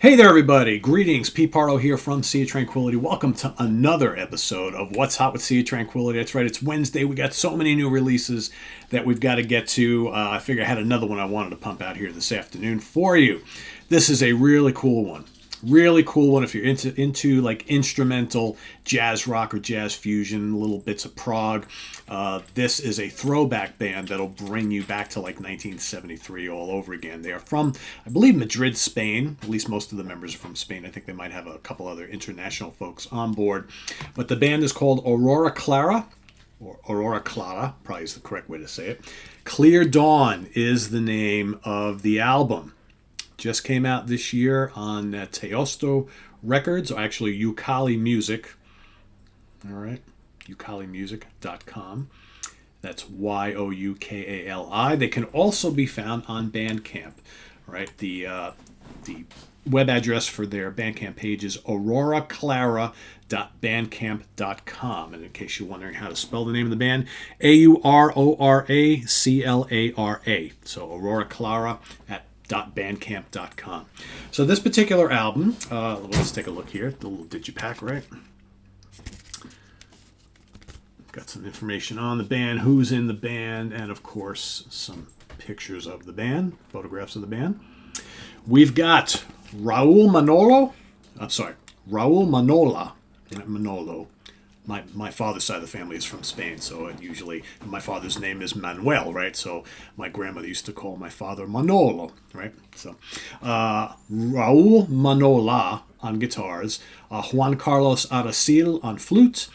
Hey there, everybody. Greetings. Pete Pardo here from Sea of Tranquility. Welcome to another episode of What's Hot with Sea of Tranquility. That's right, it's Wednesday. We got so many new releases that we've got to get to. I figure I had another one I wanted to pump out here this afternoon for you. This is a really cool one. Really cool one if you're into like instrumental jazz rock or jazz fusion, little bits of prog. This is a throwback band that'll bring you back to like 1973 all over again. They are from, I believe, Madrid, Spain. At least most of the members are from Spain. I think they might have a couple other international folks on board. But the band is called Aurora Clara, or Aurora Clara, probably is the correct way to say it. Clear Dawn is the name of the album. Just came out this year on Teosto Records, or actually Yukali Music. All right, yukalimusic.com. That's Youkali. They can also be found on Bandcamp. All right, the web address for their Bandcamp page is auroraclara.bandcamp.com. And in case you're wondering how to spell the name of the band, AURORACLARA. So Aurora Clara at bandcamp.com. So this particular album, let's take a look here. The little digipack, right? Got some information on the band, who's in the band, and of course some pictures of the band, photographs of the band. We've got Raul Manola. Not Manolo. My father's side of the family is from Spain, so usually my father's name is Manuel, right? So my grandmother used to call my father Manolo, right? So Raul Manola on guitars, Juan Carlos Aracil on flute,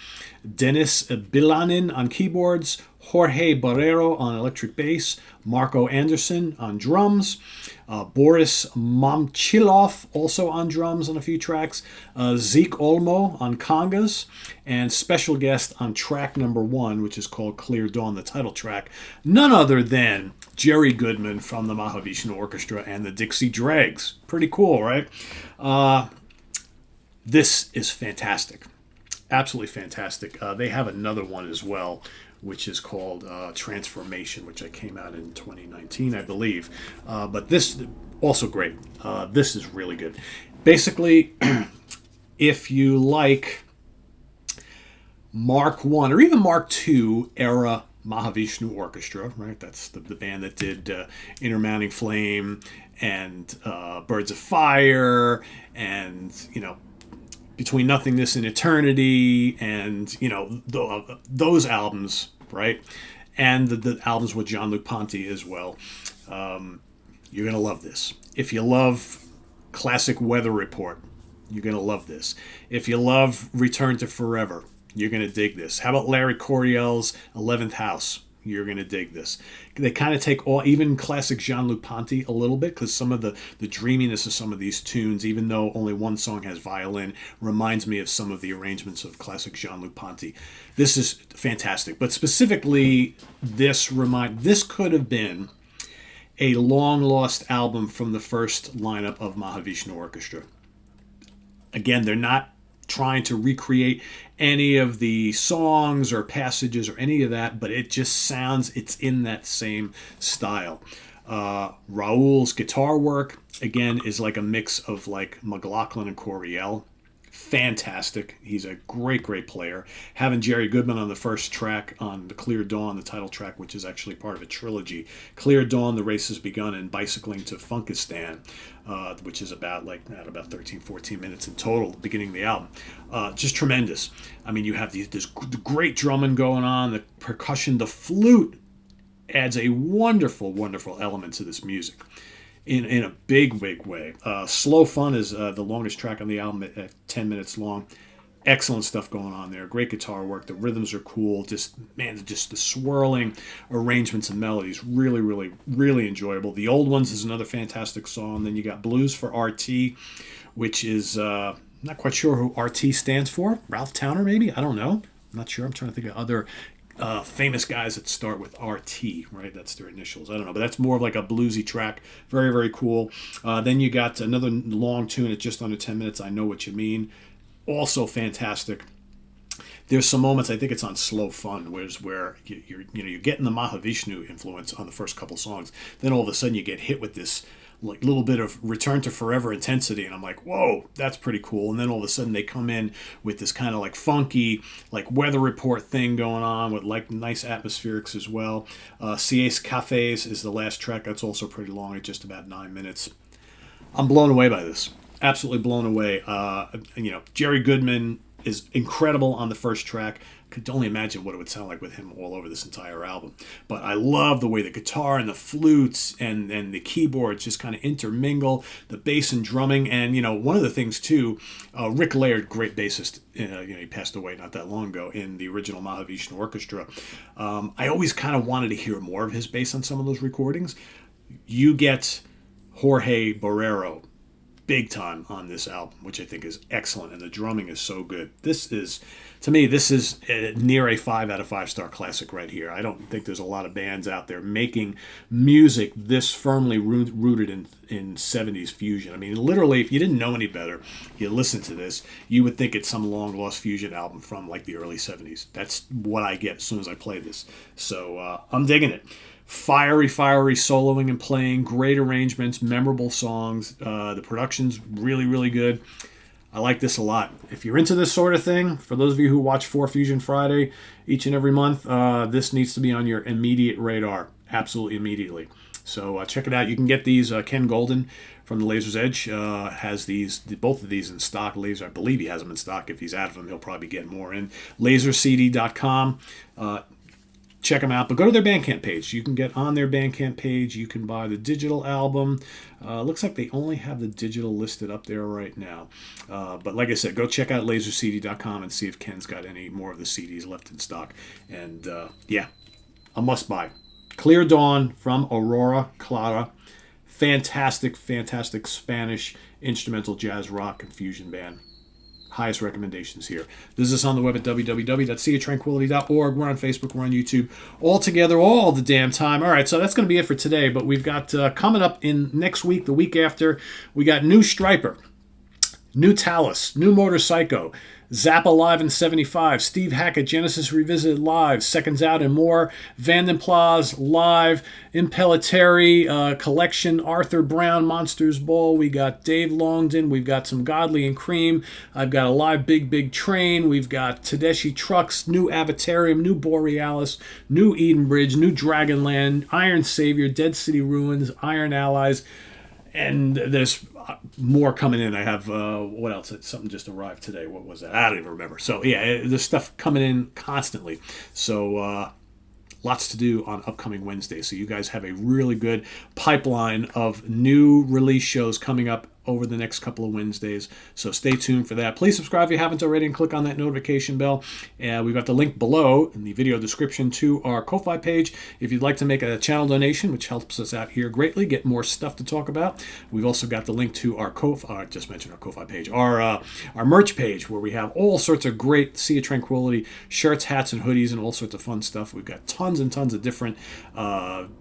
Dennis Bilanin on keyboards, Jorge Barrero on electric bass, Marco Anderson on drums, Boris Momchilov also on drums on a few tracks, Zeke Olmo on congas, and special guest on track number 1, which is called Clear Dawn, the title track, none other than Jerry Goodman from the Mahavishnu Orchestra and the Dixie Dregs. Pretty cool, right? This is fantastic. Absolutely fantastic. They have another one as well, which is called Transformation, which came out in 2019, I believe. But this, also great. This is really good. Basically, if you like Mark I or even Mark II era Mahavishnu Orchestra, right? That's the band that did Intermounting Flame and Birds of Fire and, Between Nothingness and Eternity, and those albums, right? And the albums with Jean-Luc Ponty as well. You're gonna love this. If you love classic Weather Report, you're gonna love this. If you love Return to Forever, you're gonna dig this. How about Larry Coryell's 11th House? You're going to dig this. They kind of take even classic Jean-Luc Ponty a little bit, because some of the dreaminess of some of these tunes, even though only one song has violin, reminds me of some of the arrangements of classic Jean-Luc Ponty. This is fantastic. But specifically, this could have been a long-lost album from the first lineup of Mahavishnu Orchestra. Again, they're not trying to recreate any of the songs or passages or any of that, but it just sounds, it's in that same style. Raul's guitar work, again, is like a mix of like McLaughlin and Coryell. Fantastic. He's a great player. Having Jerry Goodman on the first track on the Clear Dawn, the title track, which is actually part of a trilogy. Clear Dawn, The Race Has Begun, and Bicycling to Funkistan, which is about 13, 14 minutes in total, the beginning of the album. Just tremendous. I mean, you have this great drumming going on, the percussion, the flute adds a wonderful element to this music. In a big way. Slow Fun is the longest track on the album at 10 minutes long. Excellent stuff going on there. Great guitar work. The rhythms are cool. Just the swirling arrangements and melodies. Really enjoyable. The Old Ones is another fantastic song. Then you got Blues for RT, which is, not quite sure who RT stands for. Ralph Towner, maybe? I don't know. I'm not sure. I'm trying to think of other famous guys that start with RT, right? That's their initials. I don't know, but that's more of like a bluesy track. Very cool. Then you got another long tune at just under 10 minutes, I Know What You Mean. Also fantastic. There's some moments, I think it's on Slow Fun, where you're getting the Mahavishnu influence on the first couple songs. Then all of a sudden you get hit with this like little bit of Return to Forever intensity, and I'm like, whoa, that's pretty cool. And then all of a sudden they come in with this kind of like funky, like weather report thing going on with like nice atmospherics as well. Siesta Cafes is the last track. That's also pretty long, at just about 9 minutes. I'm blown away by this. Absolutely blown away. Jerry Goodman is incredible on the first track. Could only imagine what it would sound like with him all over this entire album. But I love the way the guitar and the flutes and the keyboards just kind of intermingle, the bass and drumming. And, one of the things, too, Rick Laird, great bassist, he passed away not that long ago in the original Mahavishnu Orchestra. I always kind of wanted to hear more of his bass on some of those recordings. You get Jorge Barrero big time on this album, which I think is excellent, and the drumming is so good. This is near a 5 out of 5 star classic right here. I don't think there's a lot of bands out there making music this firmly rooted in 70s fusion. I mean, literally, if you didn't know any better, you listen to this, you would think it's some long lost fusion album from like the early 70s. That's what I get as soon as I play this. So I'm digging it. Fiery soloing and playing, great arrangements, memorable songs. The production's really, really good. I like this a lot. If you're into this sort of thing, for those of you who watch 4 Fusion Friday each and every month, this needs to be on your immediate radar, absolutely immediately. So check it out. You can get these. Ken Golden from the Laser's Edge has both of these in stock. Laser, I believe he has them in stock. If he's out of them, he'll probably get more in. LaserCD.com. Check them out, but go to their Bandcamp page. You can get on their Bandcamp page. You can buy the digital album. Looks like they only have the digital listed up there right now. But like I said, go check out lasercd.com and see if Ken's got any more of the CDs left in stock. And a must buy. Clear Dawn from Aurora Clara. Fantastic Spanish instrumental jazz rock and fusion band. Highest recommendations here. Visit us on the web at www.seaoftranquility.org. We're on Facebook. We're on YouTube. All together, all the damn time. All right, so that's going to be it for today. But we've got coming up in next week, the week after, we got new Striper, new Talus, new Motorpsycho, Zappa Live in 75, Steve Hackett, Genesis Revisited Live, Seconds Out and More, Vanden Plas Live, Impellitteri Collection, Arthur Brown, Monsters Ball. We got Dave Longden. We've got some Godly and Cream. I've got a live Big Train. We've got Tedeschi Trucks, new Avatarium, new Borealis, new Eden Bridge, new Dragonland, Iron Savior, Dead City Ruins, Iron Allies, and there's more coming in. I have, what else? Something just arrived today. What was that? I don't even remember. So, yeah, there's stuff coming in constantly. So, lots to do on upcoming Wednesday. So you guys have a really good pipeline of new release shows coming up over the next couple of Wednesdays. So stay tuned for that. Please subscribe if you haven't already and click on that notification bell. And we've got the link below in the video description to our Ko-Fi page. If you'd like to make a channel donation, which helps us out here greatly, get more stuff to talk about. We've also got the link to our Ko-Fi, I just mentioned our Ko-Fi page, our merch page, where we have all sorts of great Sea of Tranquility shirts, hats, and hoodies, and all sorts of fun stuff. We've got tons and tons of different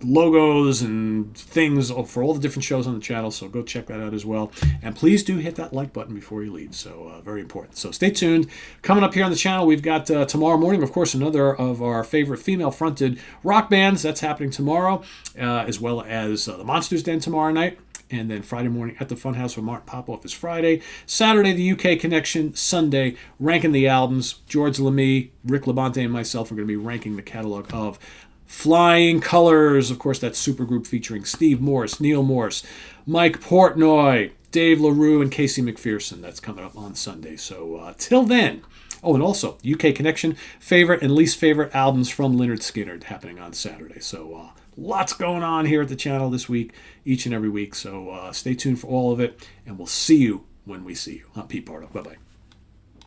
logos and things for all the different shows on the channel, so go check that out as well. And please do hit that like button before you leave. So very important. So stay tuned. Coming up here on the channel, we've got tomorrow morning, of course, another of our favorite female-fronted rock bands. That's happening tomorrow, as well as the Monsters Den tomorrow night. And then Friday morning at the Funhouse with Martin Popoff is Friday. Saturday, the UK Connection. Sunday, ranking the albums. George Lamy, Rick Labonte, and myself are going to be ranking the catalog of Flying Colors. Of course, that supergroup featuring Steve Morse, Neil Morse, Mike Portnoy, Dave LaRue, and Casey McPherson. That's coming up on Sunday. So till then. Oh, and also, UK Connection, favorite and least favorite albums from Lynyrd Skynyrd happening on Saturday. So lots going on here at the channel this week, each and every week. So stay tuned for all of it, and we'll see you when we see you. I'm Pete Pardo. Bye-bye.